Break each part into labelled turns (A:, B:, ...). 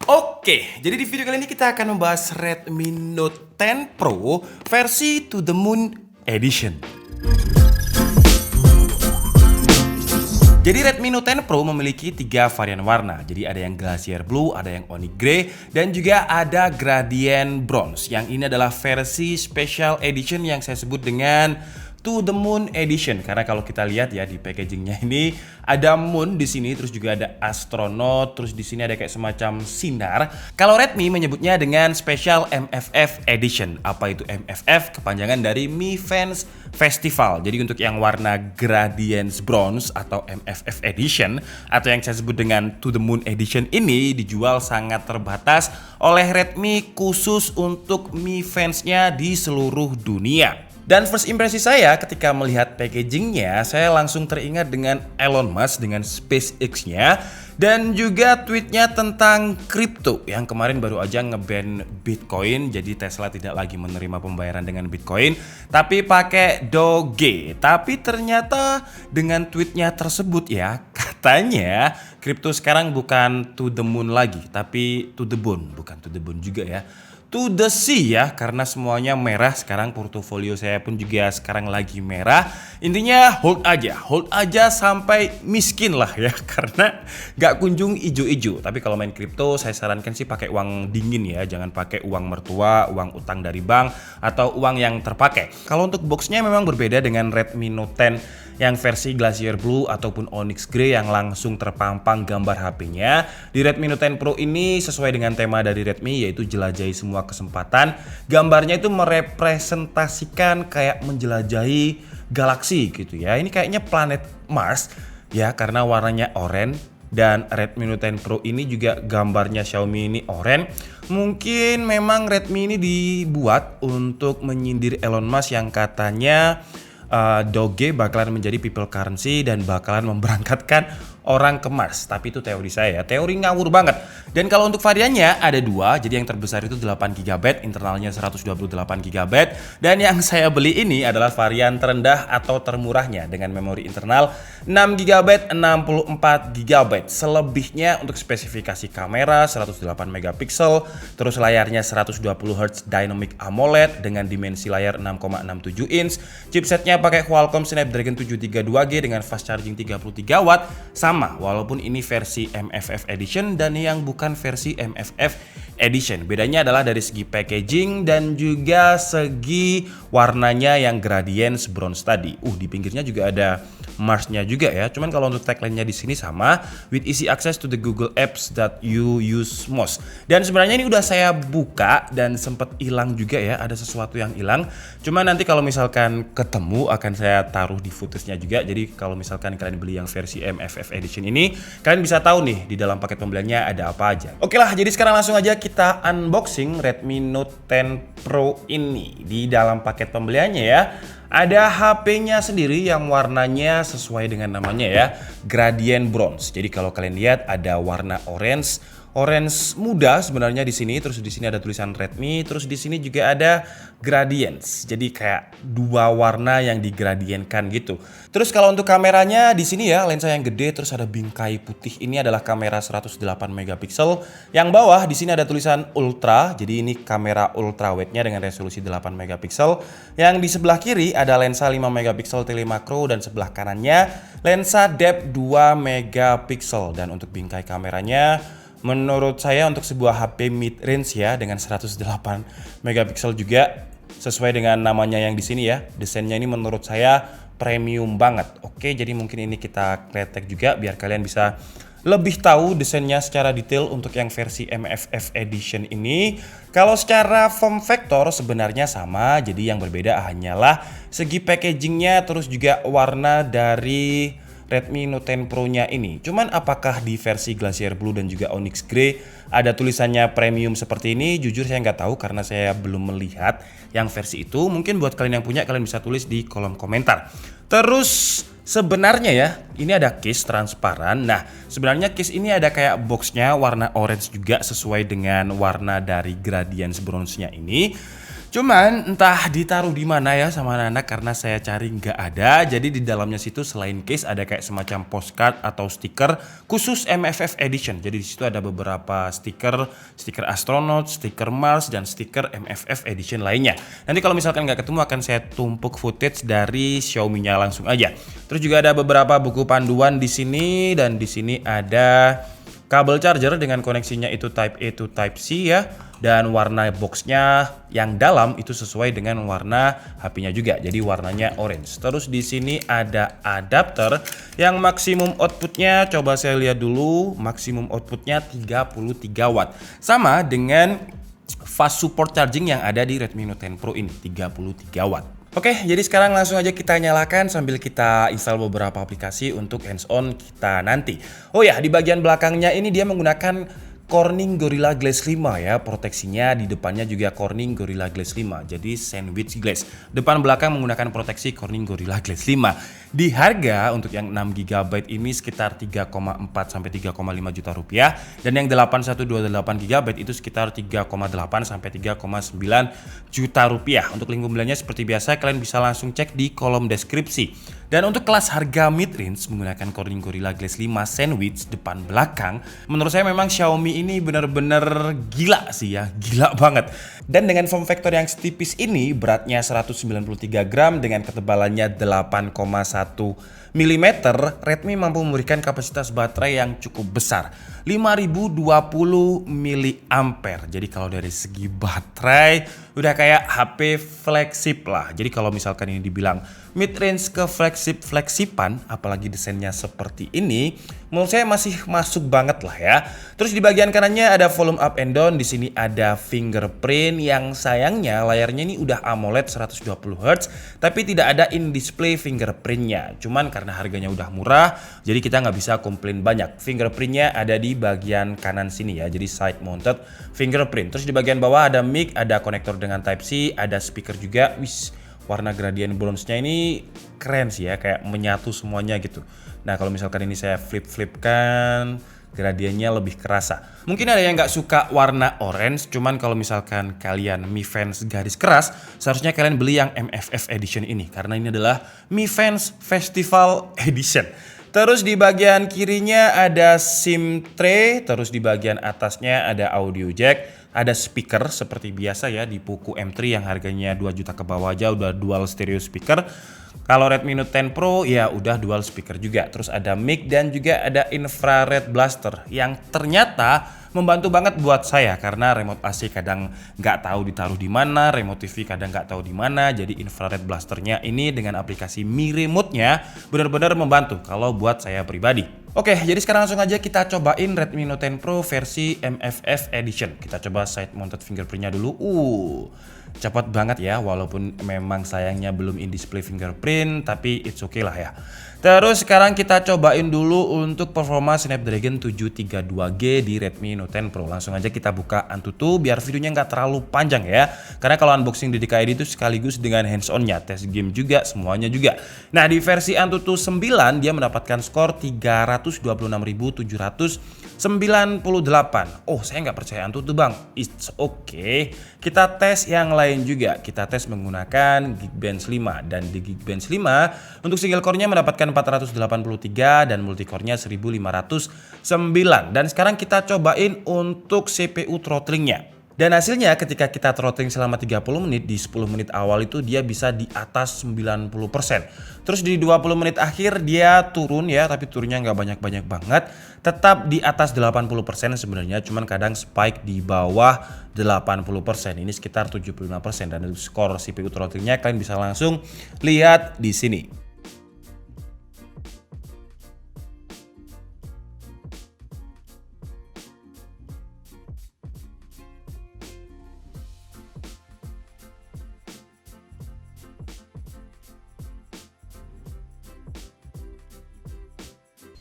A: Oke, jadi di video kali ini kita akan membahas Redmi Note 10 Pro versi To The Moon Edition. Jadi Redmi Note 10 Pro memiliki 3 varian warna. Jadi ada yang Glacier Blue, ada yang Onyx Grey, dan juga ada Gradient Bronze. Yang ini adalah versi Special Edition yang saya sebut dengan To The Moon Edition, karena kalau kita lihat ya di packagingnya ini ada moon di sini, terus juga ada astronaut, terus di sini ada kayak semacam sinar. Kalau Redmi menyebutnya dengan Special MFF Edition. Apa itu MFF? Kepanjangan dari Mi Fans Festival. Jadi untuk yang warna Gradient Bronze atau MFF Edition atau yang saya sebut dengan To The Moon Edition ini dijual sangat terbatas oleh Redmi khusus untuk Mi fansnya di seluruh dunia. Dan first impresi saya ketika melihat packagingnya, saya langsung teringat dengan Elon Musk dengan SpaceX-nya dan juga tweetnya tentang kripto yang kemarin baru aja nge-ban Bitcoin. Jadi Tesla tidak lagi menerima pembayaran dengan Bitcoin tapi pakai Doge. Tapi ternyata dengan tweetnya tersebut ya, katanya kripto sekarang bukan to the moon lagi tapi to the bone. Bukan to the bone juga ya, to the sea ya, karena semuanya merah sekarang. Portofolio saya pun juga sekarang lagi merah. Intinya hold aja sampai miskin lah ya, karena gak kunjung ijo-ijo. Tapi kalau main kripto saya sarankan sih pakai uang dingin ya, jangan pakai uang mertua, uang utang dari bank, atau uang yang terpakai. Kalau untuk boxnya memang berbeda dengan Redmi Note 10 yang versi Glacier Blue ataupun Onyx Grey yang langsung terpampang gambar HP-nya. Di Redmi Note 10 Pro ini sesuai dengan tema dari Redmi, yaitu jelajahi semua kesempatan. Gambarnya itu merepresentasikan kayak menjelajahi galaksi gitu ya. Ini kayaknya planet Mars ya, karena warnanya oranye. Dan Redmi Note 10 Pro ini juga gambarnya Xiaomi ini oranye. Mungkin memang Redmi ini dibuat untuk menyindir Elon Musk yang katanya Doge bakalan menjadi people currency dan bakalan memberangkatkan orang ke Mars. Tapi itu teori saya ya, teori ngawur banget. Dan kalau untuk variannya ada dua. Jadi yang terbesar itu 8GB, internalnya 128GB. Dan yang saya beli ini adalah varian terendah atau termurahnya dengan memori internal 6GB, 64GB. Selebihnya untuk spesifikasi kamera 108MP, terus layarnya 120Hz Dynamic AMOLED dengan dimensi layar 6,67 inch. Chipsetnya pakai Qualcomm Snapdragon 732G dengan fast charging 33W. Sama, walaupun ini versi MFF Edition dan yang bukan versi MFF Edition. Bedanya adalah dari segi packaging dan juga segi warnanya yang Gradient Bronze tadi. Di pinggirnya juga ada Mars-nya juga ya. Cuman kalau untuk tagline-nya di sini sama, with easy access to the Google apps that you use most. Dan sebenarnya ini udah saya buka dan sempet hilang juga ya, ada sesuatu yang hilang. Cuman nanti kalau misalkan ketemu akan saya taruh di footage-nya juga. Jadi kalau misalkan kalian beli yang versi MFF Edition ini, kalian bisa tahu nih di dalam paket pembeliannya ada apa aja. Oke lah, jadi sekarang langsung aja kita unboxing Redmi Note 10 Pro ini. Di dalam paket pembeliannya ya, ada HP-nya sendiri yang warnanya sesuai dengan namanya ya, Gradient Bronze. Jadi kalau kalian lihat ada warna orange muda sebenarnya di sini, terus di sini ada tulisan Redmi, terus di sini juga ada gradients. Jadi kayak dua warna yang digradientkan gitu. Terus kalau untuk kameranya di sini ya, lensa yang gede, terus ada bingkai putih. Ini adalah kamera 108MP. Yang bawah di sini ada tulisan ultra. Jadi ini kamera ultra wide-nya dengan resolusi 8MP. Yang di sebelah kiri ada lensa 5MP telemakro dan sebelah kanannya lensa depth 2MP. Dan untuk bingkai kameranya, menurut saya untuk sebuah HP mid range ya dengan 108MP juga sesuai dengan namanya yang di sini ya. Desainnya ini menurut saya premium banget. Oke, jadi mungkin ini kita kletek juga biar kalian bisa lebih tahu desainnya secara detail untuk yang versi MFF Edition ini. Kalau secara form factor sebenarnya sama, jadi yang berbeda hanyalah segi packagingnya terus juga warna dari Redmi Note 10 Pro-nya ini. Cuman apakah di versi Glacier Blue dan juga Onyx Grey ada tulisannya premium seperti ini? Jujur saya nggak tahu karena saya belum melihat yang versi itu. Mungkin buat kalian yang punya, kalian bisa tulis di kolom komentar. Terus sebenarnya ya, ini ada case transparan. Nah, sebenarnya case ini ada kayak boxnya warna orange juga sesuai dengan warna dari Gradient Bronze-nya ini. Cuman entah ditaruh di mana ya sama anak-anak karena saya cari nggak ada. Jadi di dalamnya situ selain case ada kayak semacam postcard atau stiker khusus MFF Edition. Jadi di situ ada beberapa stiker astronaut, stiker Mars dan stiker MFF Edition lainnya. Nanti kalau misalkan nggak ketemu akan saya tumpuk footage dari Xiaomi-nya langsung aja. Terus juga ada beberapa buku panduan di sini dan di sini ada kabel charger dengan koneksinya itu Type A to Type C ya. Dan warna boxnya yang dalam itu sesuai dengan warna HP-nya juga. Jadi warnanya orange. Terus di sini ada adapter yang maksimum outputnya coba saya lihat dulu. Maksimum outputnya 33 watt. Sama dengan fast support charging yang ada di Redmi Note 10 Pro ini 33 watt. Oke, jadi sekarang langsung aja kita nyalakan sambil kita install beberapa aplikasi untuk hands-on kita nanti. Oh ya, di bagian belakangnya ini dia menggunakan Corning Gorilla Glass 5 ya, proteksinya di depannya juga Corning Gorilla Glass 5, jadi sandwich glass. Depan belakang menggunakan proteksi Corning Gorilla Glass 5. Di harga untuk yang 6GB ini sekitar 3,4 sampai 3,5 juta rupiah dan yang 8128GB itu sekitar 3,8 sampai 3,9 juta rupiah. Untuk link pembeliannya seperti biasa kalian bisa langsung cek di kolom deskripsi. Dan untuk kelas harga mid-range menggunakan Corning Gorilla Glass 5 sandwich depan belakang, menurut saya memang Xiaomi ini benar-benar gila sih ya, gila banget. Dan dengan form factor yang setipis ini, beratnya 193 gram dengan ketebalannya 8,1 mm, Redmi mampu memberikan kapasitas baterai yang cukup besar, 5020 mAh. Jadi kalau dari segi baterai udah kayak HP flagship lah. Jadi kalau misalkan ini dibilang mid-range ke fleksipan, apalagi desainnya seperti ini, menurut saya masih masuk banget lah ya. Terus di bagian kanannya ada volume up and down, di sini ada fingerprint yang sayangnya layarnya ini udah AMOLED 120Hz, tapi tidak ada in-display fingerprintnya. Cuman karena harganya udah murah, jadi kita nggak bisa komplain banyak. Fingerprintnya ada di bagian kanan sini ya, jadi side mounted fingerprint. Terus di bagian bawah ada mic, ada konektor dengan Type C, ada speaker juga. Wis, warna gradient bronze-nya ini keren sih ya, kayak menyatu semuanya gitu. Nah kalau misalkan ini saya flip-flipkan, gradiennya lebih kerasa. Mungkin ada yang nggak suka warna orange, cuman kalau misalkan kalian Mi Fans garis keras, seharusnya kalian beli yang MFF Edition ini, karena ini adalah Mi Fans Festival Edition. Terus di bagian kirinya ada SIM tray, terus di bagian atasnya ada audio jack, ada speaker seperti biasa ya di Poco M3 yang harganya 2 juta ke bawah aja udah dual stereo speaker. Kalau Redmi Note 10 Pro ya udah dual speaker juga. Terus ada mic dan juga ada infrared blaster yang ternyata membantu banget buat saya karena remote AC kadang nggak tahu ditaruh di mana, remote TV kadang nggak tahu di mana. Jadi infrared blasternya ini dengan aplikasi Mi Remote-nya benar-benar membantu kalau buat saya pribadi. Oke, jadi sekarang langsung aja kita cobain Redmi Note 10 Pro versi MFF Edition. Kita coba side mounted fingerprintnya dulu. Cepat banget ya, walaupun memang sayangnya belum in display fingerprint, tapi it's okay lah ya. Terus sekarang kita cobain dulu untuk performa Snapdragon 732G di Redmi Note 10 Pro. Langsung aja kita buka Antutu biar videonya nggak terlalu panjang ya. Karena kalau unboxing di DKID itu sekaligus dengan hands-on-nya, tes game juga, semuanya juga. Nah di versi Antutu 9 dia mendapatkan skor 326.798. Oh saya nggak percaya Antutu bang, it's okay. Kita tes yang lain juga, kita tes menggunakan Geekbench 5. Dan di Geekbench 5 untuk single core-nya mendapatkan 483 dan multicore-nya 1509. Dan sekarang kita cobain untuk CPU throttling-nya. Dan hasilnya ketika kita throttling selama 30 menit, di 10 menit awal itu dia bisa di atas 90%. Terus di 20 menit akhir dia turun ya, tapi turunnya nggak banyak-banyak banget. Tetap di atas 80% sebenarnya, cuman kadang spike di bawah 80%. Ini sekitar 75%. Dan skor CPU throttlingnya kalian bisa langsung lihat di sini.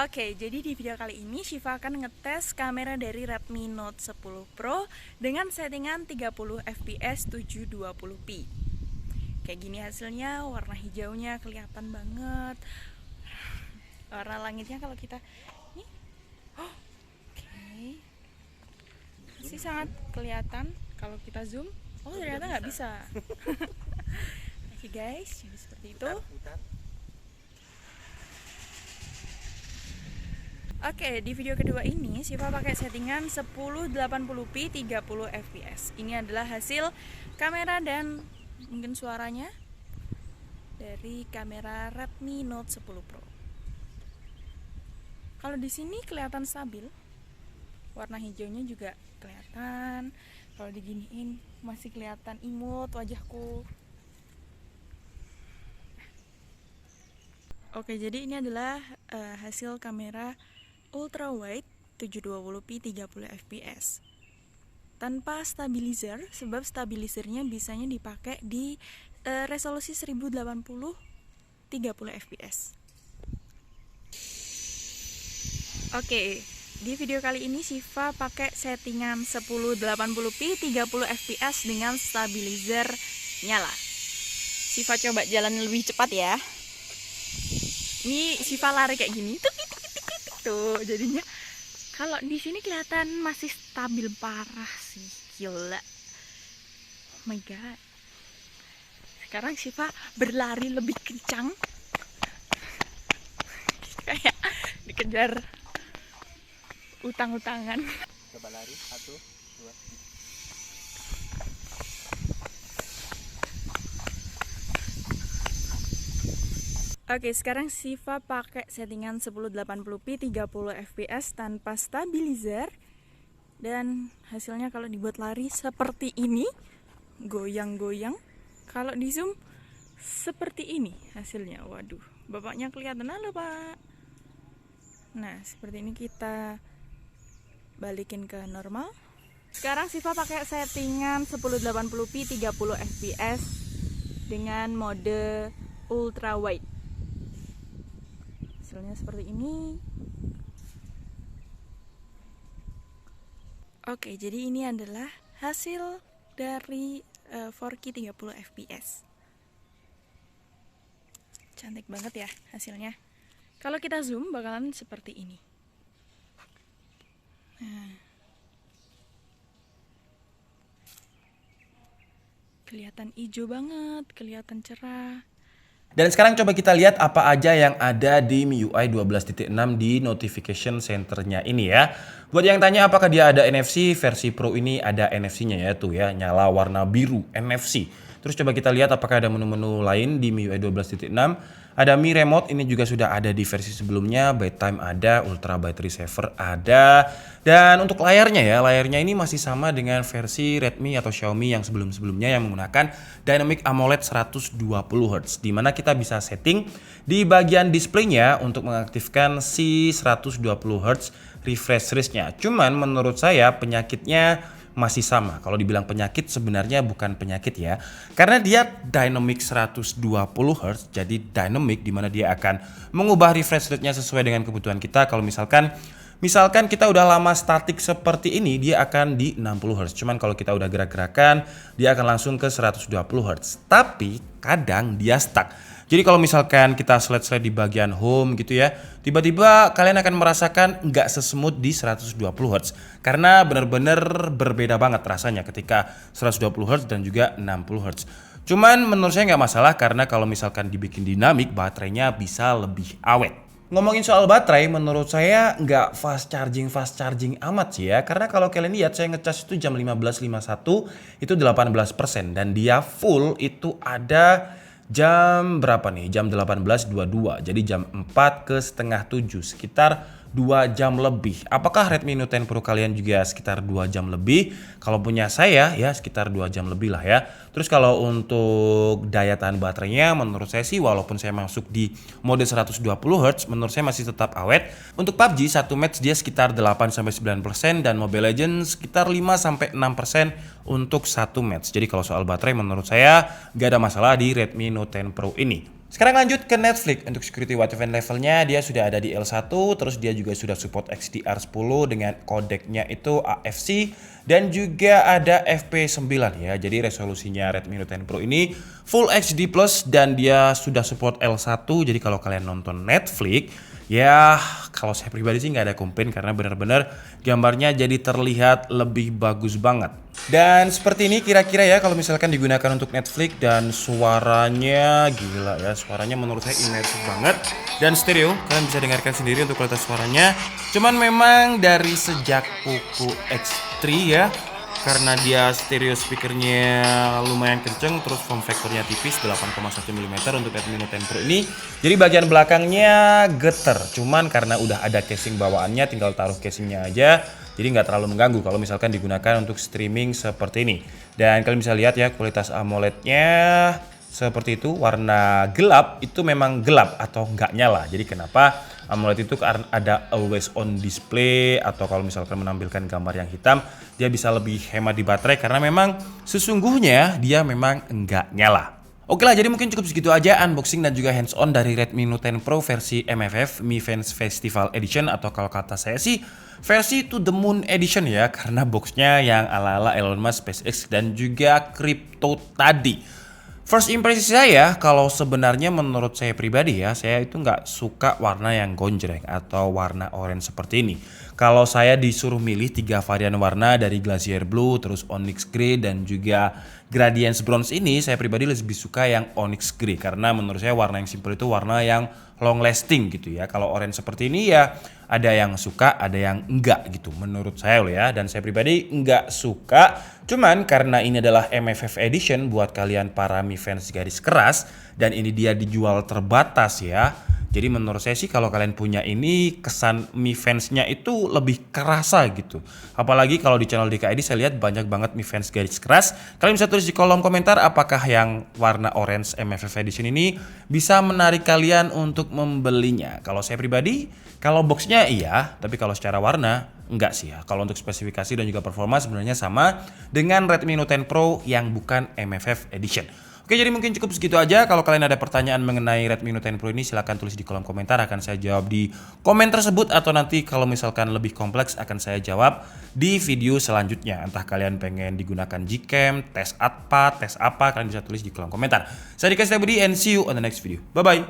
B: Oke, jadi di video kali ini Syifa akan ngetes kamera dari Redmi Note 10 Pro dengan settingan 30 fps 720p. Kayak gini hasilnya, warna hijaunya kelihatan banget. Warna langitnya kalau kita ini, oke, masih sangat kelihatan kalau kita zoom. Oh ternyata nggak bisa. Oke guys, jadi seperti itu. Oke, di video kedua ini Siva pakai settingan 1080p 30 fps. Ini adalah hasil kamera dan mungkin suaranya dari kamera Redmi Note 10 Pro. Kalau di sini kelihatan stabil, warna hijaunya juga kelihatan. Kalau diginiin masih kelihatan imut wajahku. Oke, jadi ini adalah hasil kamera ultra wide 720p 30 fps tanpa stabilizer, sebab stabilizernya bisanya dipakai di resolusi 1080 30 fps. Oke, di video kali ini Siva pakai settingan 1080p 30 fps dengan stabilizer nyala. Siva coba jalan lebih cepat ya. Ini Siva lari kayak gini tuh, jadinya kalau di sini kelihatan masih stabil parah sih, gila. Oh my god. Sekarang Siva berlari lebih kencang, kayak dikejar utang-utangan.
C: Coba lari 1, 2.
B: Oke, sekarang Siva pakai settingan 1080p 30 fps tanpa stabilizer. Dan hasilnya kalau dibuat lari seperti ini, goyang-goyang. Kalau di zoom seperti ini hasilnya. Waduh, bapaknya kelihatan halo pak. Nah, seperti ini kita balikin ke normal. Sekarang Siva pakai settingan 1080p 30 fps dengan mode ultra wide. Hasilnya seperti ini. Oke, jadi ini adalah hasil dari 4K 30 fps. Cantik banget ya hasilnya. Kalau kita zoom bakalan seperti ini. Nah, kelihatan hijau banget, kelihatan cerah.
A: Dan sekarang coba kita lihat apa aja yang ada di MIUI 12.6 di notification centernya ini ya. Buat yang tanya apakah dia ada NFC, versi Pro ini ada NFC-nya ya tuh ya, nyala warna biru NFC. Terus coba kita lihat apakah ada menu-menu lain di MIUI 12.6. Ada Mi Remote, ini juga sudah ada di versi sebelumnya. Byte Time ada, Ultra Battery Saver ada. Dan untuk layarnya ya, layarnya ini masih sama dengan versi Redmi atau Xiaomi yang sebelum-sebelumnya yang menggunakan Dynamic AMOLED 120Hz. Dimana kita bisa setting di bagian displaynya untuk mengaktifkan si 120Hz refresh rate-nya. Cuman menurut saya penyakitnya masih sama. Kalau dibilang penyakit sebenarnya bukan penyakit ya. Karena dia dynamic 120 Hz, jadi dynamic dimana dia akan mengubah refresh rate-nya sesuai dengan kebutuhan kita. Kalau misalkan kita udah lama statik seperti ini, dia akan di 60 Hz. Cuman kalau kita udah gerak-gerakan, dia akan langsung ke 120 Hz. Tapi kadang dia stuck. Jadi kalau misalkan kita slide-slide di bagian home gitu ya, tiba-tiba kalian akan merasakan nggak sesmooth di 120 Hz. Karena benar-benar berbeda banget rasanya ketika 120 Hz dan juga 60 Hz. Cuman menurut saya nggak masalah karena kalau misalkan dibikin dinamik, baterainya bisa lebih awet. Ngomongin soal baterai, menurut saya nggak fast charging amat sih ya. Karena kalau kalian lihat saya ngecas itu jam 15.51 itu 18% dan dia full itu ada jam berapa nih? Jam 18.22. Jadi jam 4 ke setengah 7, sekitar 2 jam lebih. Apakah Redmi Note 10 Pro kalian juga sekitar 2 jam lebih? Kalau punya saya ya sekitar 2 jam lebih lah ya. Terus kalau untuk daya tahan baterainya menurut saya sih walaupun saya masuk di mode 120 Hz menurut saya masih tetap awet. Untuk PUBG 1 match dia sekitar 8-9% dan Mobile Legends sekitar 5-6% untuk 1 match. Jadi kalau soal baterai menurut saya gak ada masalah di Redmi Note 10 Pro ini. Sekarang lanjut ke Netflix. Untuk security white event levelnya dia sudah ada di L1, terus dia juga sudah support XDR10 dengan kodeknya itu AFC dan juga ada FP9 ya. Jadi resolusinya Redmi Note 10 Pro ini Full HD+ dan dia sudah support L1. Jadi kalau kalian nonton Netflix Ya, kalau saya pribadi sih nggak ada komplain karena benar-benar gambarnya jadi terlihat lebih bagus banget. Dan seperti ini kira-kira ya kalau misalkan digunakan untuk Netflix, dan suaranya gila ya, suaranya menurut saya imersif banget dan stereo. Kalian bisa dengarkan sendiri untuk kualitas suaranya. Cuman memang dari sejak Poco X3 ya, karena dia stereo speakernya lumayan kenceng, terus form factornya tipis 8,1 mm untuk Redmi Note 10 Pro ini, jadi bagian belakangnya geter. Cuman karena udah ada casing bawaannya, tinggal taruh casingnya aja, jadi nggak terlalu mengganggu kalau misalkan digunakan untuk streaming seperti ini. Dan kalian bisa lihat ya kualitas AMOLED-nya seperti itu, warna gelap itu memang gelap atau nggak nyala. Jadi kenapa AMOLED itu ada always on display, atau kalau misalkan menampilkan gambar yang hitam dia bisa lebih hemat di baterai karena memang sesungguhnya dia memang nggak nyala. Oke lah, jadi mungkin cukup segitu aja unboxing dan juga hands on dari Redmi Note 10 Pro versi MFF Mi Fans Festival Edition, atau kalau kata saya sih versi To The Moon Edition ya, karena boxnya yang ala-ala Elon Musk, SpaceX dan juga crypto tadi. First impresi saya, kalau sebenarnya menurut saya pribadi ya, saya itu nggak suka warna yang gonjreng atau warna orange seperti ini. Kalau saya disuruh milih 3 varian warna dari Glacier Blue, terus Onyx Grey dan juga Gradience Bronze ini, saya pribadi lebih suka yang Onyx Grey karena menurut saya warna yang simple itu warna yang long lasting gitu ya. Kalau orange seperti ini ya ada yang suka, ada yang enggak gitu menurut saya loh ya. Dan saya pribadi enggak suka. Cuman karena ini adalah MFF Edition buat kalian para Mi fans garis keras, dan ini dia dijual terbatas ya. Jadi menurut saya sih kalau kalian punya ini, kesan Mi fansnya itu lebih kerasa gitu. Apalagi kalau di channel DKID saya lihat banyak banget Mi fans garis keras. Kalian bisa tulis di kolom komentar apakah yang warna orange MFF Edition ini bisa menarik kalian untuk membelinya. Kalau saya pribadi, kalau boxnya iya, tapi kalau secara warna enggak sih ya. Kalau untuk spesifikasi dan juga performa sebenarnya sama dengan Redmi Note 10 Pro yang bukan MFF Edition. Oke, jadi mungkin cukup segitu aja. Kalau kalian ada pertanyaan mengenai Redmi Note 10 Pro ini, silahkan tulis di kolom komentar, akan saya jawab di komen tersebut, atau nanti kalau misalkan lebih kompleks akan saya jawab di video selanjutnya. Entah kalian pengen digunakan Gcam, tes apa, kalian bisa tulis di kolom komentar. Saya Dika Setiabudi and see you on the next video. Bye bye.